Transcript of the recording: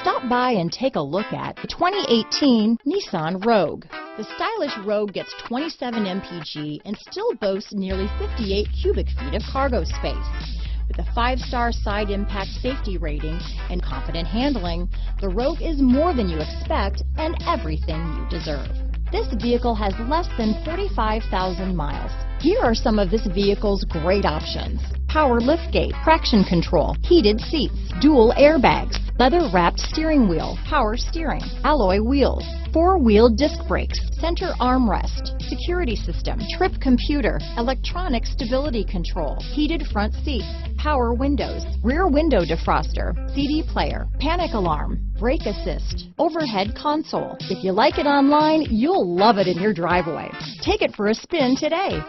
Stop by and take a look at the 2018 Nissan Rogue. The stylish Rogue gets 27 mpg and still boasts nearly 58 cubic feet of cargo space. With a 5-star side impact safety rating and confident handling, the Rogue is more than you expect and everything you deserve. This vehicle has less than 45,000 miles. Here are some of this vehicle's great options: power liftgate, traction control, heated seats, dual airbags, leather-wrapped steering wheel, power steering, alloy wheels, 4-wheel disc brakes, center armrest, security system, trip computer, electronic stability control, heated front seats, power windows, rear window defroster, CD player, panic alarm, brake assist, overhead console. If you like it online, you'll love it in your driveway. Take it for a spin today.